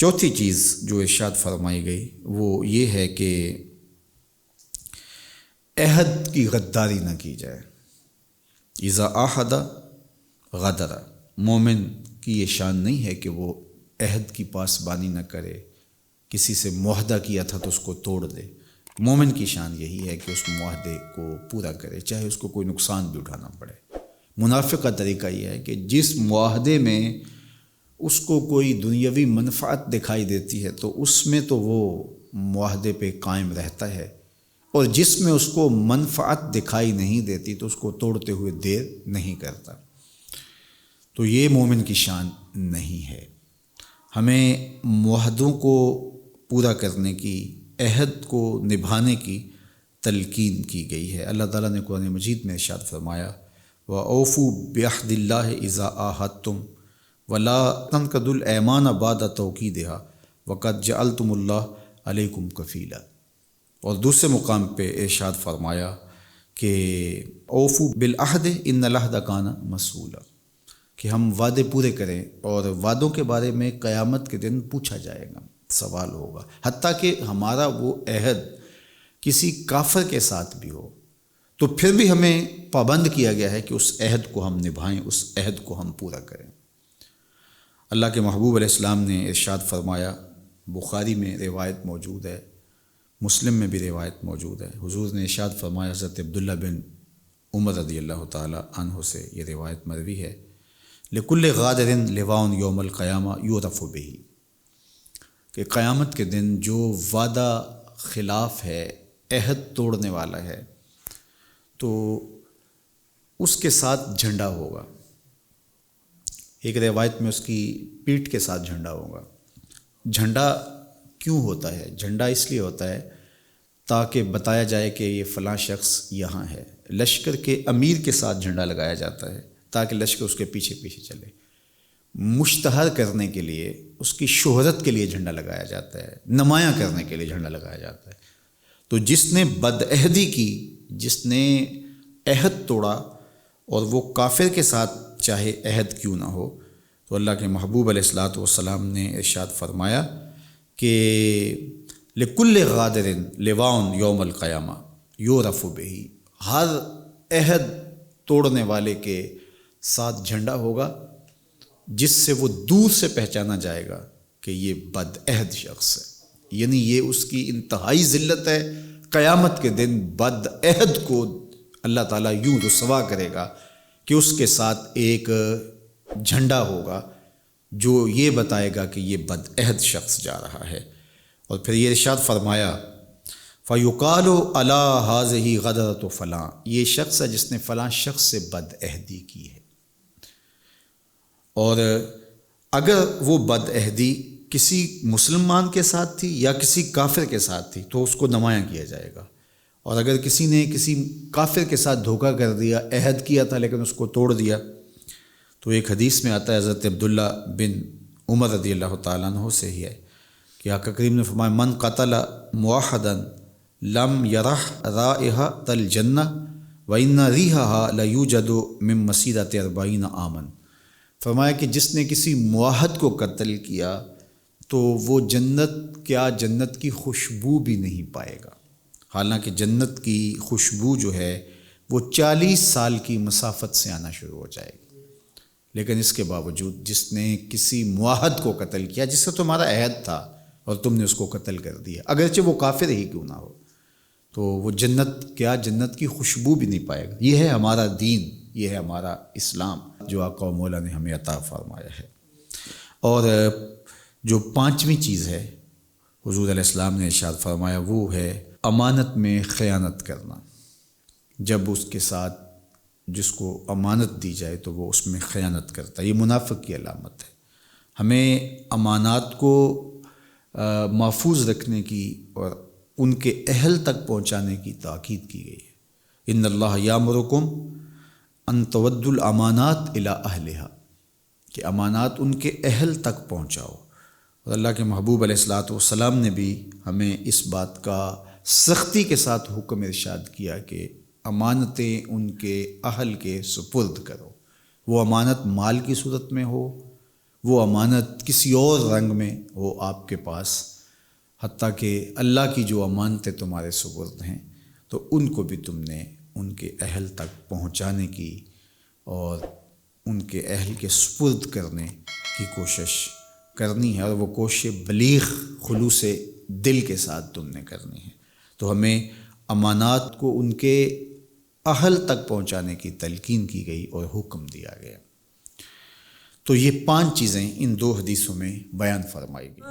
چوتھی چیز جو ارشاد فرمائی گئی وہ یہ ہے کہ عہد کی غداری نہ کی جائے۔ اذا عاہد غدر، مومن کی یہ شان نہیں ہے کہ وہ عہد کی پاسبانی نہ کرے، کسی سے معاہدہ کیا تھا تو اس کو توڑ دے۔ مومن کی شان یہی ہے کہ اس معاہدے کو پورا کرے، چاہے اس کو کوئی نقصان بھی اٹھانا پڑے۔ منافق کا طریقہ یہ ہے کہ جس معاہدے میں اس کو کوئی دنیاوی منفعت دکھائی دیتی ہے تو اس میں تو وہ معاہدے پہ قائم رہتا ہے، اور جس میں اس کو منفعت دکھائی نہیں دیتی تو اس کو توڑتے ہوئے دیر نہیں کرتا۔ تو یہ مومن کی شان نہیں ہے۔ ہمیں معاہدوں کو پورا کرنے کی، عہد کو نبھانے کی تلقین کی گئی ہے۔ اللہ تعالیٰ نے قرآن مجید میں ارشاد فرمایا وَأَوْفُوا بِعَهْدِ اللَّهِ إِذَا عَاهَدتُّمْ وَلَا تَنْقُضُوا الْأَيْمَانَ بَعْدَ تَوْكِيدِهَا وَقَدْ جَعَلْتُمُ اللَّهَ عَلَيْكُمْ كَفِيلًا۔ اور دوسرے مقام پہ ارشاد فرمایا کہ اوفوا بالعہد ان العہد کان مسئولا، کہ ہم وعدے پورے کریں، اور وعدوں کے بارے میں قیامت کے دن پوچھا جائے گا، سوال ہوگا، حتیٰ کہ ہمارا وہ عہد کسی کافر کے ساتھ بھی ہو تو پھر بھی ہمیں پابند کیا گیا ہے کہ اس عہد کو ہم نبھائیں، اس عہد کو ہم پورا کریں۔ اللہ کے محبوب علیہ السلام نے ارشاد فرمایا، بخاری میں روایت موجود ہے، مسلم میں بھی روایت موجود ہے، حضور نے ارشاد فرمایا، حضرت عبداللہ بن عمر رضی اللہ تعالی عنہ سے یہ روایت مروی ہے، لِكُلِّ غَادِرٍ لِوَاءٌ یوم القیامہ یُعْرَفُ بِهِ، کہ قیامت کے دن جو وعدہ خلاف ہے، عہد توڑنے والا ہے، تو اس کے ساتھ جھنڈا ہوگا۔ ایک روایت میں اس کی پیٹھ کے ساتھ جھنڈا ہوگا۔ جھنڈا کیوں ہوتا ہے؟ جھنڈا اس لیے ہوتا ہے تاکہ بتایا جائے کہ یہ فلاں شخص یہاں ہے۔ لشکر کے امیر کے ساتھ جھنڈا لگایا جاتا ہے تاکہ لشکر اس کے پیچھے پیچھے چلے۔ مشتہر کرنے کے لیے، اس کی شہرت کے لیے جھنڈا لگایا جاتا ہے، نمایاں کرنے کے لیے جھنڈا لگایا جاتا ہے۔ تو جس نے بدعہدی کی، جس نے عہد توڑا، اور وہ کافر کے ساتھ چاہے عہد کیوں نہ ہو، تو اللہ کے محبوب علیہ الصلوۃ والسلام نے ارشاد فرمایا کہ لِكُلِّ غَادِرٍ لِوَاءٌ یوم القیامہ یُعْرَفُ بِهِ، ہر عہد توڑنے والے کے ساتھ جھنڈا ہوگا جس سے وہ دور سے پہچانا جائے گا کہ یہ بدعہد شخص ہے، یعنی یہ اس کی انتہائی ذلت ہے۔ قیامت کے دن بدعہد کو اللہ تعالیٰ یوں رسوا کرے گا کہ اس کے ساتھ ایک جھنڈا ہوگا جو یہ بتائے گا کہ یہ بدعہد شخص جا رہا ہے۔ اور پھر یہ ارشاد فرمایا فَيُقَالُ عَلَىٰ هَٰذِهِ غَدَرَةُ فلاں، یہ شخص ہے جس نے فلاں شخص سے بدعہدی کی ہے۔ اور اگر وہ بدعہدی کسی مسلمان کے ساتھ تھی یا کسی کافر کے ساتھ تھی تو اس کو نمایاں کیا جائے گا، اور اگر کسی نے کسی کافر کے ساتھ دھوکہ کر دیا، عہد کیا تھا لیکن اس کو توڑ دیا، تو ایک حدیث میں آتا ہے حضرت عبداللہ بن عمر رضی اللہ تعالیٰ عنہ سے ہی ہے کہ آقا کریم نے فرمایا من قتل معاہدا لم یرح رائحۃ الجنہ وان ریحھا لیوجد من مسیرۃ 40 عاما، فرمایا کہ جس نے کسی معاہد کو قتل کیا تو وہ جنت کی خوشبو بھی نہیں پائے گا، حالانکہ جنت کی خوشبو جو ہے وہ 40 سال کی مسافت سے آنا شروع ہو جائے گی، لیکن اس کے باوجود جس نے کسی معاہد کو قتل کیا جس سے تمہارا عہد تھا اور تم نے اس کو قتل کر دیا، اگرچہ وہ کافر ہی کیوں نہ ہو، تو وہ جنت کی خوشبو بھی نہیں پائے گا۔ یہ ہے ہمارا دین، یہ ہے ہمارا اسلام جو آقا و مولا نے ہمیں عطا فرمایا ہے۔ اور جو پانچویں چیز ہے حضور علیہ السلام نے ارشاد فرمایا وہ ہے امانت میں خیانت کرنا۔ جب اس کے ساتھ جس کو امانت دی جائے تو وہ اس میں خیانت کرتا ہے، یہ منافق کی علامت ہے۔ ہمیں امانات کو محفوظ رکھنے کی اور ان کے اہل تک پہنچانے کی تاکید کی گئی ہے۔ ان اللہ یامرکم ان تودوا الامانات الی اہلہا، کہ امانات ان کے اہل تک پہنچاؤ، اور اللہ کے محبوب علیہ الصلوۃ والسلام نے بھی ہمیں اس بات کا سختی کے ساتھ حکم ارشاد کیا کہ امانتیں ان کے اہل کے سپرد کرو، وہ امانت مال کی صورت میں ہو، وہ امانت کسی اور رنگ میں ہو آپ کے پاس، حتیٰ کہ اللہ کی جو امانتیں تمہارے سپرد ہیں تو ان کو بھی تم نے ان کے اہل تک پہنچانے کی اور ان کے اہل کے سپرد کرنے کی کوشش کرنی ہے، اور وہ کوشش بلیغ خلوص دل کے ساتھ تم نے کرنی ہے۔ تو ہمیں امانات کو ان کے اہل تک پہنچانے کی تلقین کی گئی اور حکم دیا گیا۔ تو یہ 5 چیزیں ان 2 حدیثوں میں بیان فرمائی گئی۔